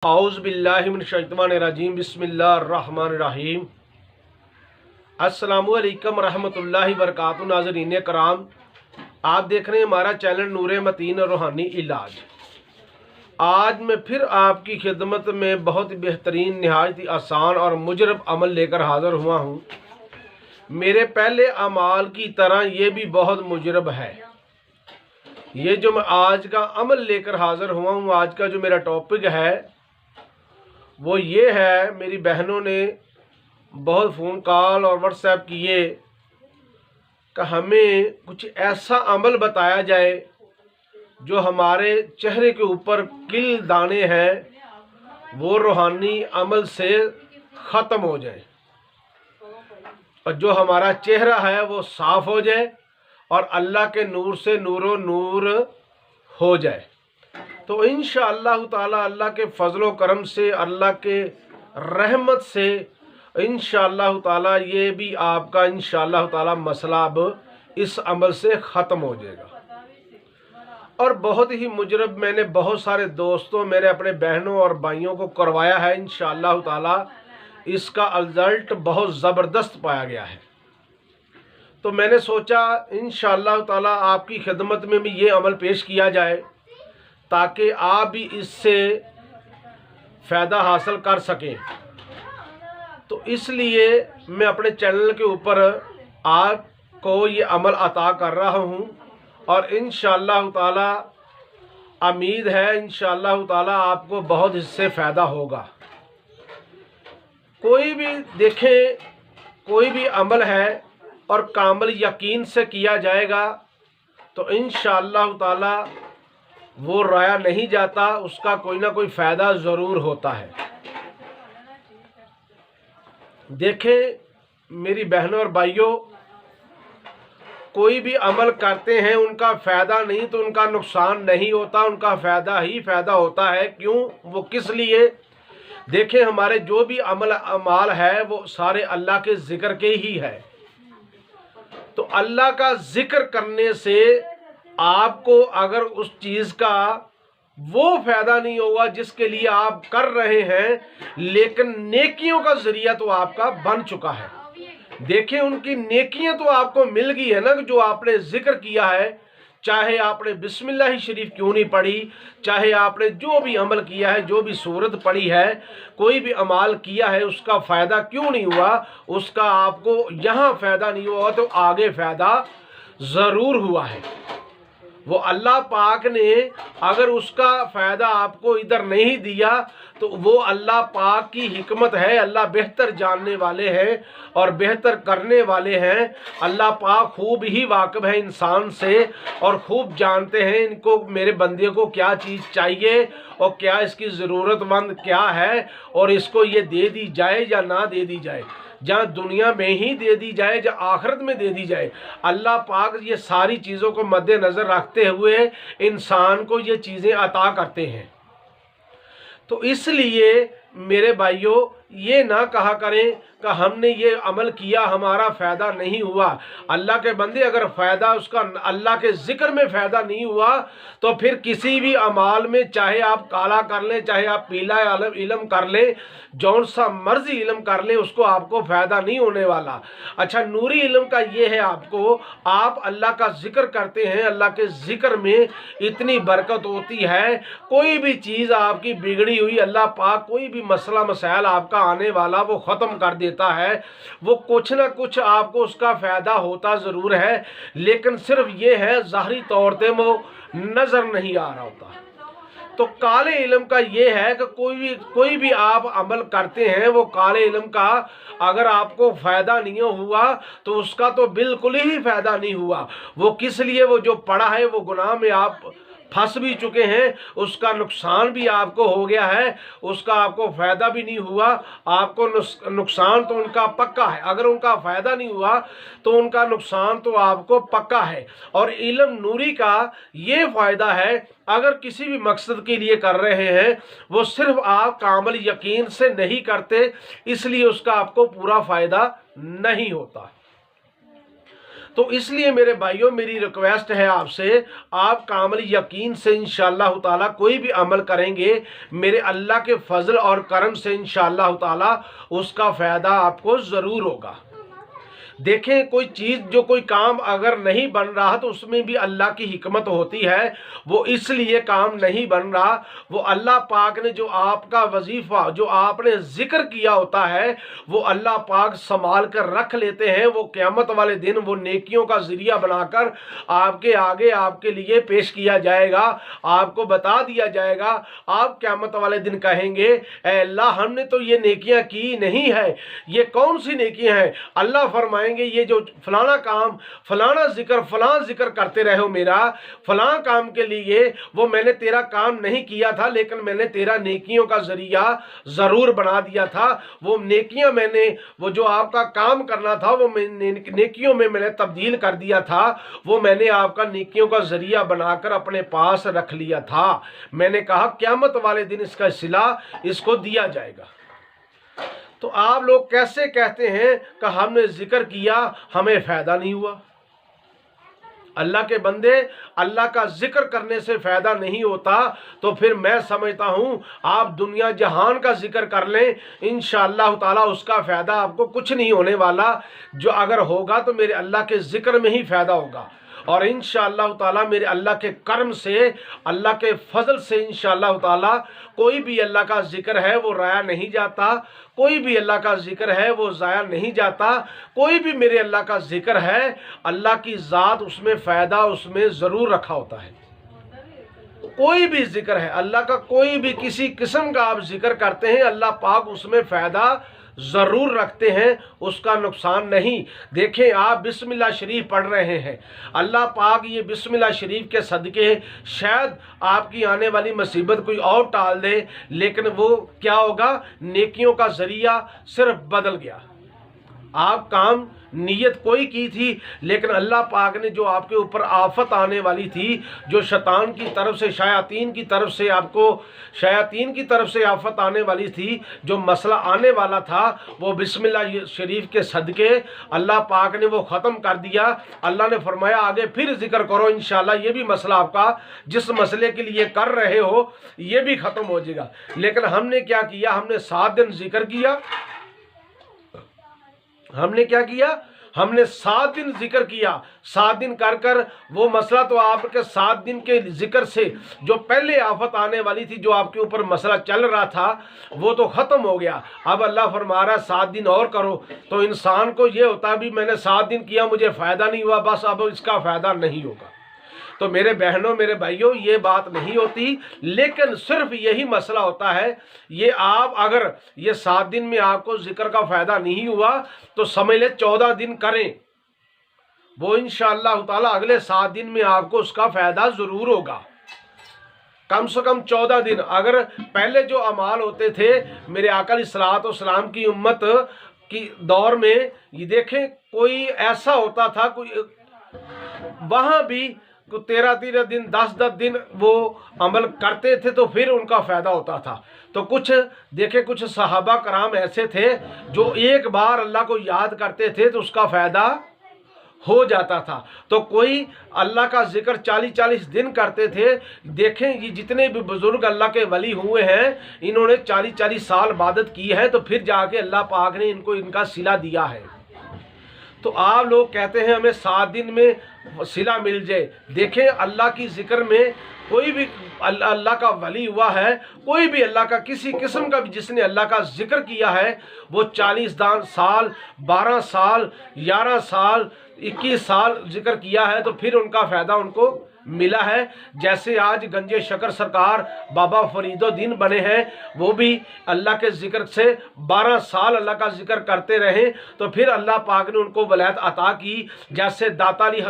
औज़ु बिल्लाहि मिनश शैतानिर रजीम बिस्मिल्लाहिर रहमानिर रहीम। अस्सलामु अलैकुम रहमतुल्लाहि व बरकातुहू। नाज़रीन कराम, आप देख रहे हैं हमारा चैनल नूरे मतीन रूहानी इलाज। आज मैं फिर आपकी खिदमत में बहुत बेहतरीन, नहायत आसान और मुजरब अमल लेकर हाज़िर हुआ हूँ। मेरे पहले अमाल की तरह ये भी बहुत मुजरब है। ये जो मैं आज का अमल लेकर हाज़िर हुआ हूँ, आज का जो मेरा टॉपिक है वो ये है, मेरी बहनों ने बहुत फ़ोन कॉल और व्हाट्सएप किए कि हमें कुछ ऐसा अमल बताया जाए जो हमारे चेहरे के ऊपर किल दाने हैं वो रूहानी अमल से ख़त्म हो जाए और जो हमारा चेहरा है वो साफ़ हो जाए और अल्लाह के नूर से नूरो नूर हो जाए। तो इंशाअल्लाह ताला अल्लाह के फजलो करम से, अल्लाह के रहमत से इंशाअल्लाह ताला ये भी आपका इंशाअल्लाह ताला मसला अब इस अमल से ख़त्म हो जाएगा। और बहुत ही मुजरब मैंने बहुत सारे दोस्तों, मेरे अपने बहनों और भाइयों को करवाया है। इंशाअल्लाह ताला इसका रिज़ल्ट बहुत ज़बरदस्त पाया गया है। तो मैंने सोचा इंशाअल्लाह ताला आपकी खिदमत में भी ये अमल पेश किया जाए ताकि आप भी इससे फ़ायदा हासिल कर सकें। तो इसलिए मैं अपने चैनल के ऊपर आपको ये अमल अता कर रहा हूँ और इंशाअल्लाह ताला उम्मीद है इंशाअल्लाह ताला आपको बहुत इससे फ़ायदा होगा। कोई भी देखें, कोई भी अमल है और कामिल यकीन से किया जाएगा तो इंशाअल्लाह ताला वो राया नहीं जाता, उसका कोई ना कोई फ़ायदा ज़रूर होता है। देखें मेरी बहनों और भाइयों, कोई भी अमल करते हैं उनका फ़ायदा नहीं तो उनका नुकसान नहीं होता, उनका फ़ायदा ही फ़ायदा होता है। क्यों? वो किस लिए? देखें हमारे जो भी अमाल है वो सारे अल्लाह के ज़िक्र के ही है। तो अल्लाह का ज़िक्र करने से आपको अगर उस चीज़ का वो फ़ायदा नहीं होगा जिसके लिए आप कर रहे हैं, लेकिन नेकियों का ज़रिया तो आपका बन चुका है। देखें उनकी नेकियां तो आपको मिल गई है ना, जो आपने ज़िक्र किया है। चाहे आपने बिस्मिल्लाह शरीफ क्यों नहीं पढ़ी, चाहे आपने जो भी अमल किया है, जो भी सूरत पढ़ी है, कोई भी अमाल किया है, उसका फ़ायदा क्यों नहीं हुआ, उसका आपको यहाँ फ़ायदा नहीं हुआ तो आगे फ़ायदा ज़रूर हुआ है। वो अल्लाह पाक ने अगर उसका फ़ायदा आपको इधर नहीं दिया तो वो अल्लाह पाक की हिकमत है। अल्लाह बेहतर जानने वाले हैं और बेहतर करने वाले हैं। अल्लाह पाक खूब ही वाकिफ़ है इंसान से और खूब जानते हैं इनको, मेरे बंदे को क्या चीज़ चाहिए और क्या इसकी ज़रूरतमंद क्या है और इसको ये दे दी जाए या ना दे दी जाए, जहाँ दुनिया में ही दे दी जाए या आखिरत में दे दी जाए। अल्लाह पाक ये सारी चीज़ों को मद्देनज़र रखते हुए इंसान को ये चीज़ें अता करते हैं। तो इसलिए मेरे भाइयों, ये ना कहा करें कि हमने ये अमल किया हमारा फ़ायदा नहीं हुआ। अल्लाह के बंदे, अगर फ़ायदा उसका अल्लाह के ज़िक्र में फ़ायदा नहीं हुआ तो फिर किसी भी अमाल में, चाहे आप काला कर लें, चाहे आप पीला इल्म कर लें, जौन सा मर्जी इल्म कर लें, उसको आपको फ़ायदा नहीं होने वाला। अच्छा, नूरी इल्म का ये है, आपको आप अल्लाह का ज़िक्र करते हैं, अल्लाह के ज़िक्र में इतनी बरकत होती है। कोई भी चीज़ आपकी बिगड़ी हुई, अल्लाह पाक कोई भी मसला मसाइल आपका आने वाला वो ख़त्म कर देता है। वो कुछ ना कुछ आपको उसका फ़ायदा होता ज़रूर है, लेकिन सिर्फ ये है ज़ाहरी तौर पे वो नज़र नहीं आ रहा होता। तो काले इल्म का ये है कि कोई भी आप अमल करते हैं, वो काले इल्म का अगर आपको फ़ायदा नहीं हुआ तो उसका तो बिल्कुल ही फ़ायदा नहीं हुआ। वो किस लिए? वो जो पड़ा है वो गुनाह में आप फंस भी चुके हैं, उसका नुकसान भी आपको हो गया है, उसका आपको फ़ायदा भी नहीं हुआ। आपको नुकसान तो उनका पक्का है, अगर उनका फ़ायदा नहीं हुआ तो उनका नुकसान तो आपको पक्का है। और इल्म नूरी का ये फ़ायदा है, अगर किसी भी मकसद के लिए कर रहे हैं, वो सिर्फ आप कामिल यकीन से नहीं करते, इसलिए उसका आपको पूरा फ़ायदा नहीं होता। تو اس لیے میرے بھائیوں میری ریکویسٹ ہے آپ سے، آپ کامل یقین سے انشاءاللہ تعالی کوئی بھی عمل کریں گے، میرے اللہ کے فضل اور کرم سے انشاءاللہ تعالی اس کا فائدہ آپ کو ضرور ہوگا۔ دیکھیں کوئی چیز جو کوئی کام اگر نہیں بن رہا تو اس میں بھی اللہ کی حکمت ہوتی ہے، وہ اس لیے کام نہیں بن رہا، وہ اللہ پاک نے جو آپ کا وظیفہ جو آپ نے ذکر کیا ہوتا ہے وہ اللہ پاک سنبھال کر رکھ لیتے ہیں، وہ قیامت والے دن وہ نیکیوں کا ذریعہ بنا کر آپ کے آگے آپ کے لیے پیش کیا جائے گا، آپ کو بتا دیا جائے گا۔ آپ قیامت والے دن کہیں گے اے اللہ ہم نے تو یہ نیکیاں کی نہیں ہے، یہ کون سی نیکیاں ہیں؟ اللہ فرمائیں گے یہ جو فلانا کام فلانا ذکر فلاں ذکر کرتے رہے ہو میرا فلاں کام کے لیے، وہ میں نے تیرا کام نہیں کیا تھا لیکن میں نے تیرا نیکیوں کا ذریعہ ضرور بنا دیا تھا، وہ نیکیاں میں نے وہ جو آپ کا کام کرنا تھا وہ نیکیوں میں میں نے تبدیل کر دیا تھا، وہ میں نے آپ کا نیکیوں کا ذریعہ بنا کر اپنے پاس رکھ لیا تھا۔ میں نے کہا قیامت والے دن اس کا صلہ اس کو دیا جائے گا۔ تو آپ لوگ کیسے کہتے ہیں کہ ہم نے ذکر کیا ہمیں فائدہ نہیں ہوا؟ اللہ کے بندے، اللہ کا ذکر کرنے سے فائدہ نہیں ہوتا تو پھر میں سمجھتا ہوں آپ دنیا جہان کا ذکر کر لیں، انشاءاللہ تعالیٰ اس کا فائدہ آپ کو کچھ نہیں ہونے والا، جو اگر ہوگا تو میرے اللہ کے ذکر میں ہی فائدہ ہوگا، اور انشاءاللہ تعالیٰ میرے اللہ کے کرم سے اللہ کے فضل سے انشاءاللہ تعالیٰ کوئی بھی اللہ کا ذکر ہے وہ ضائع نہیں جاتا، کوئی بھی اللہ کا ذکر ہے وہ ضائع نہیں جاتا، کوئی بھی میرے اللہ کا ذکر ہے اللہ کی ذات اس میں فائدہ اس میں ضرور رکھا ہوتا ہے۔ کوئی بھی ذکر ہے اللہ کا، کوئی بھی کسی قسم کا آپ ذکر کرتے ہیں اللہ پاک اس میں فائدہ ضرور رکھتے ہیں، اس کا نقصان نہیں۔ دیکھیں آپ بسم اللہ شریف پڑھ رہے ہیں، اللہ پاک یہ بسم اللہ شریف کے صدقے شاید آپ کی آنے والی مصیبت کوئی اور ٹال دے، لیکن وہ کیا ہوگا؟ نیکیوں کا ذریعہ صرف بدل گیا۔ آپ کام نیت کوئی کی تھی لیکن اللہ پاک نے جو آپ کے اوپر آفت آنے والی تھی، جو شیطان کی طرف سے شیاطین کی طرف سے آپ کو شیاطین کی طرف سے آفت آنے والی تھی، جو مسئلہ آنے والا تھا وہ بسم اللہ شریف کے صدقے اللہ پاک نے وہ ختم کر دیا۔ اللہ نے فرمایا آگے پھر ذکر کرو، انشاءاللہ یہ بھی مسئلہ آپ کا جس مسئلے کے لیے کر رہے ہو یہ بھی ختم ہو جائے گا۔ لیکن ہم نے کیا کیا؟ ہم نے 7 دن ذکر کیا۔ ہم نے کیا کیا؟ ہم نے 7 دن ذکر کیا۔ 7 دن کر کر وہ مسئلہ تو آپ کے 7 دن کے ذکر سے جو پہلے آفت آنے والی تھی، جو آپ کے اوپر مسئلہ چل رہا تھا وہ تو ختم ہو گیا۔ اب اللہ فرما رہا ہے 7 دن اور کرو، تو انسان کو یہ ہوتا ہے بھی میں نے 7 دن کیا مجھے فائدہ نہیں ہوا، بس اب اس کا فائدہ نہیں ہوگا۔ تو میرے بہنوں میرے بھائیوں یہ بات نہیں ہوتی، لیکن صرف یہی مسئلہ ہوتا ہے، یہ آپ اگر یہ 7 دن میں آپ کو ذکر کا فائدہ نہیں ہوا تو سمجھ لیں 14 دن کریں، وہ انشاءاللہ تعالیٰ اگلے 7 دن میں آپ کو اس کا فائدہ ضرور ہوگا۔ کم سے کم 14 دن۔ اگر پہلے جو اعمال ہوتے تھے میرے آقا علیہ الصلوۃ والسلام کی امت کی دور میں، یہ دیکھیں کوئی ایسا ہوتا تھا کوئی وہاں بھی 13 دن 10 دن وہ عمل کرتے تھے تو پھر ان کا فائدہ ہوتا تھا۔ تو کچھ دیکھیں کچھ صحابہ کرام ایسے تھے جو ایک بار اللہ کو یاد کرتے تھے تو اس کا فائدہ ہو جاتا تھا۔ تو کوئی اللہ کا ذکر 40 دن کرتے تھے۔ دیکھیں یہ جتنے بھی بزرگ اللہ کے ولی ہوئے ہیں انہوں نے 40 سال عبادت کی ہے، تو پھر جا کے اللہ پاک نے ان کو ان کا صلہ دیا ہے۔ تو آپ لوگ کہتے ہیں ہمیں 7 دن میں صلہ مل جائے۔ دیکھیں اللہ کی ذکر میں کوئی بھی اللہ کا ولی ہوا ہے، کوئی بھی اللہ کا کسی قسم کا بھی جس نے اللہ کا ذکر کیا ہے، وہ 40 سال 12 سال 11 سال 21 سال ذکر کیا ہے تو پھر ان کا فائدہ ان کو ملا ہے۔ جیسے آج گنج شکر سرکار بابا فرید الدین بنے ہیں، وہ بھی اللہ کے ذکر سے 12 سال اللہ کا ذکر کرتے رہے تو پھر اللہ پاک نے ان کو ولایت عطا کی۔ جیسے داتا علی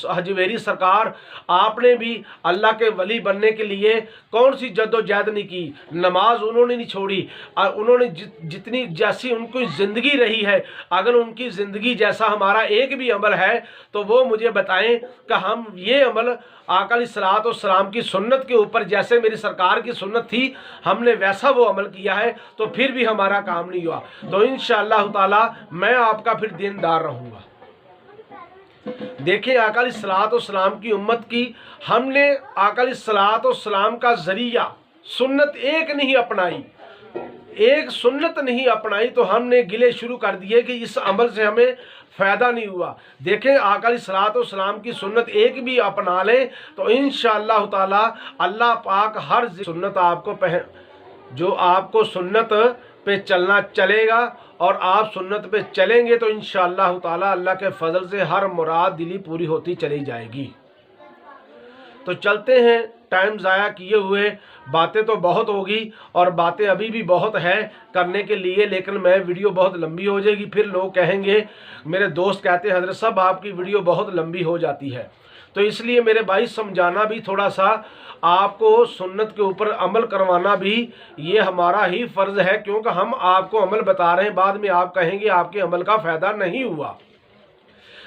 حجویری سرکار، آپ نے بھی اللہ کے ولی بننے کے لیے کون سی جد و جہد نہیں کی، نماز انہوں نے نہیں چھوڑی، انہوں نے جتنی جیسی ان کی زندگی رہی ہے، اگر ان کی زندگی جیسا ہمارا ایک بھی عمل ہے تو وہ مجھے بتائیں کہ ہم یہ عمل آقا علیہ الصلوۃ والسلام کی سنت کے اوپر جیسے میری سرکار کی سنت تھی ہم نے ویسا وہ عمل کیا ہے تو پھر بھی ہمارا کام نہیں ہوا۔ تو انشاءاللہ تعالی میں آپ کا پھر دیندار رہوں گا۔ देखें आका अलैहिस्सलाम की उम्मत की हमने आका अलैहिस्सलाम का ज़रिया सुन्नत एक नहीं अपनाई, एक सुन्नत नहीं अपनाई तो हमने गिले शुरू कर दिए कि इस अमल से हमें फ़ायदा नहीं हुआ। देखें आका अलैहिस्सलाम की सुन्नत एक भी अपना लें तो इंशाअल्लाह ताला अल्लाह पाक हर सुन्नत आपको जो आपको सुन्नत पे चलना चलेगा और आप सुन्नत पे चलेंगे तो इंशाअल्लाह ताला अल्लाह के फजल से हर मुराद दिली पूरी होती चली जाएगी। तो चलते हैं, टाइम ज़ाया किए हुए बातें तो बहुत होगी और बातें अभी भी बहुत है करने के लिए, लेकिन मैं वीडियो बहुत लंबी हो जाएगी। फिर लोग कहेंगे, मेरे दोस्त कहते हैं हज़रत साहब आपकी वीडियो बहुत लंबी हो जाती है। तो इसलिए मेरे भाई समझाना भी थोड़ा सा, आपको सुन्नत के ऊपर अमल करवाना भी ये हमारा ही फ़र्ज़ है, क्योंकि हम आपको अमल बता रहे हैं, बाद में आप कहेंगे आपके अमल का फ़ायदा नहीं हुआ।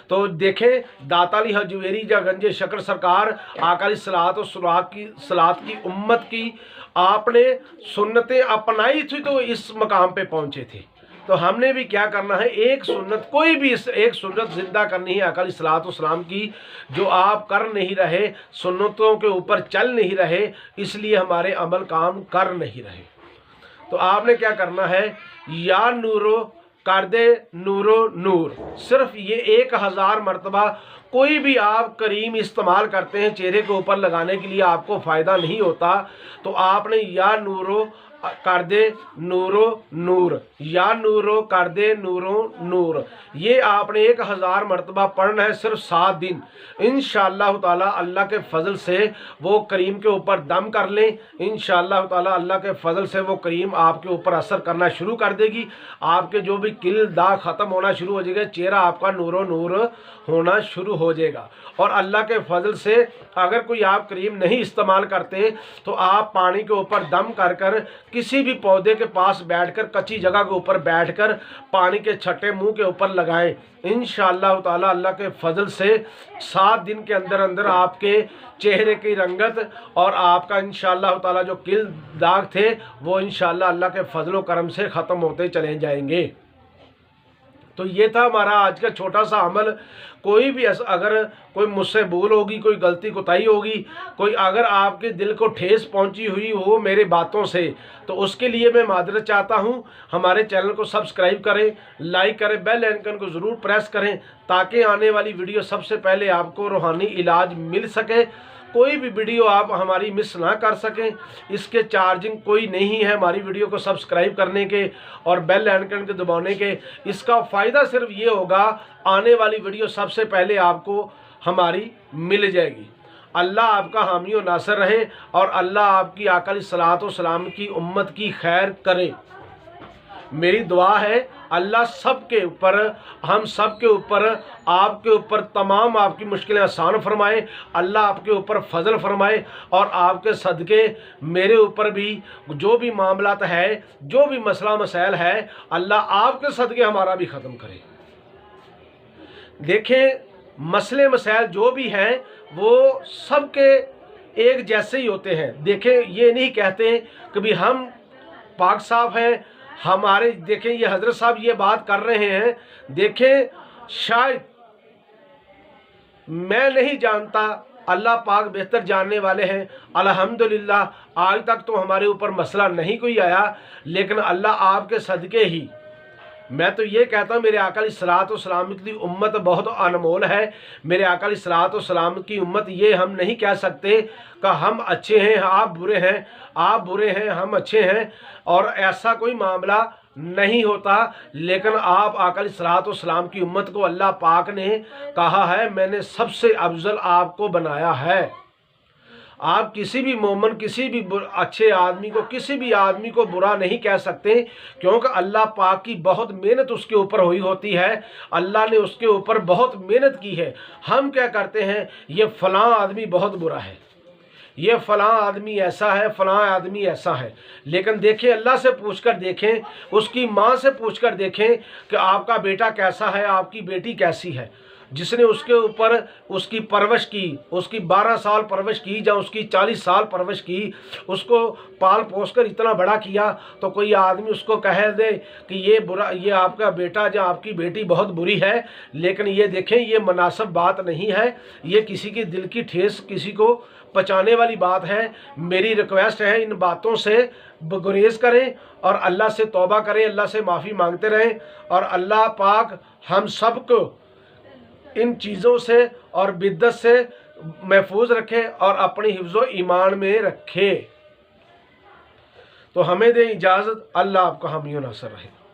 तो देखें दाता अली हजवेरी या गंजे शकर सरकार आका सलात की उम्मत की आपने सुन्नतें अपनाई थी तो इस मकाम पे पहुँचे थे। तो हमने भी क्या करना है, एक सुन्नत, कोई भी एक सुन्नत ज़िंदा करनी है आका अलैहिस्सलाम की, जो आप कर नहीं रहे, सुन्नतों के ऊपर चल नहीं रहे, इसलिए हमारे अमल काम कर नहीं रहे। तो आपने क्या करना है, या नूरो कर दे नूरो नूर, सिर्फ ये 1000 मरतबा कोई भी आप करीम इस्तेमाल करते हैं चेहरे के ऊपर लगाने के लिए, आपको फ़ायदा नहीं होता, तो आपने या नूरो कर दे नूरो नूर, या नूरो कर दे नूरो नूर, ये आपने 1000 मरतबा पढ़ना है सिर्फ 7 दिन। इंशाअल्लाह ताला अल्लाह के फ़ज़ल से वो करीम के ऊपर दम कर लें, इंशाअल्लाह ताला अल्लाह के फ़ज़ल से वो करीम आपके ऊपर असर करना शुरू कर देगी। आपके जो भी किल दाग ख़त्म होना शुरू हो जाएगा, चेहरा आपका नूरो नूर होना शुरू हो जाएगा। और अल्लाह के फ़ज़ल से अगर कोई आप क्रीम नहीं इस्तेमाल करते तो आप पानी के ऊपर दम कर कर किसी भी पौधे के पास बैठकर, कच्ची जगह के ऊपर बैठकर पानी के छट्टे मुंह के ऊपर लगाएं। इंशाअल्लाह ताला अल्लाह के फ़ज़ल से 7 दिन के अंदर अंदर आपके चेहरे की रंगत और आपका इंशाअल्लाह ताला जो किल दाग थे वो इंशाअल्लाह अल्लाह के फ़ज़ल व करम से ख़त्म होते चले जाएंगे। तो ये था हमारा आज का छोटा सा अमल। कोई भी अगर कोई मुझसे भूल होगी, कोई गलती कोताही होगी, कोई अगर आपके दिल को ठेस पहुंची हुई हो मेरे बातों से, तो उसके लिए मैं मादरत चाहता हूं। हमारे चैनल को सब्सक्राइब करें, लाइक करें, बेल आइकन को ज़रूर प्रेस करें ताकि आने वाली वीडियो सबसे पहले आपको रूहानी इलाज मिल सके। कोई भी वीडियो आप हमारी मिस ना कर सकें, इसके चार्जिंग कोई नहीं है हमारी वीडियो को सब्सक्राइब करने के और बेल आइकन के दबाने के। इसका फ़ायदा सिर्फ ये होगा, आने वाली वीडियो सबसे पहले आपको हमारी मिल जाएगी। अल्लाह आपका हामी और नासर रहे और अल्लाह आपकी आका अलैहिस्सलाम की उम्मत की खैर करे। मेरी दुआ है अल्लाह सब के ऊपर, हम सब के ऊपर, आपके ऊपर तमाम आपकी मुश्किलें आसान फरमाए, अल्लाह आपके ऊपर फजल फरमाए और आपके सदक़े मेरे ऊपर भी जो भी मामलात है, जो भी मसला मसाइल है, अल्लाह आपके सदक़े हमारा भी ख़त्म करे। देखें मसले मसाइल जो भी हैं वो सबके एक जैसे ही होते हैं। देखें ये नहीं कहते कि भी हम पाक साफ हैं हमारे, देखें ये हज़रत साहब ये बात कर रहे हैं, देखें शायद मैं नहीं जानता, अल्लाह पाक बेहतर जानने वाले हैं। अल्हम्दुलिल्लाह आज तक तो हमारे ऊपर मसला नहीं कोई आया, लेकिन अल्लाह आपके सदक़े ही मैं तो ये कहता हूँ मेरे आका अलैहिस्सलाम की उम्मत बहुत अनमोल है। मेरे आका अलैहिस्सलाम की उम्मत ये हम नहीं कह सकते कि हम अच्छे हैं आप बुरे हैं, आप बुरे हैं हम अच्छे हैं, और ऐसा कोई मामला नहीं होता। लेकिन आप आका अलैहिस्सलाम की उम्मत को अल्लाह पाक ने कहा है मैंने सबसे अफजल आपको बनाया है। आप किसी भी मोमिन, किसी भी अच्छे आदमी को, किसी भी आदमी को बुरा नहीं कह सकते, क्योंकि अल्लाह पाक की बहुत मेहनत उसके ऊपर हुई होती है। अल्लाह ने उसके ऊपर बहुत मेहनत की है। हम क्या करते हैं, ये फ़लाँ आदमी बहुत बुरा है, ये फ़लाँ आदमी ऐसा है, फ़लाँ आदमी ऐसा है। लेकिन देखें अल्लाह से पूछकर देखें, उसकी माँ से पूछकर देखें कि आपका बेटा कैसा है, आपकी बेटी कैसी है। जिसने उसके ऊपर उसकी परवरिश की, उसकी 12 साल परवरिश की या उसकी 40 साल परवरिश की, उसको पाल पोस कर इतना बड़ा किया, तो कोई आदमी उसको कह दे कि ये बुरा, ये आपका बेटा या आपकी बेटी बहुत बुरी है, लेकिन ये देखें ये मुनासिब बात नहीं है, ये किसी की दिल की ठेस किसी को पचाने वाली बात है। मेरी रिक्वेस्ट है इन बातों से गुरेज करें और अल्लाह से तौबा करें, अल्लाह से माफ़ी मांगते रहें, और अल्लाह पाक हम सब को इन चीज़ों से और बिद्दत से महफूज रखे और अपनी हिफ्ज़ो ईमान में रखे। तो हमें दे इजाज़त। अल्लाह आपका हामी व नासर रहे।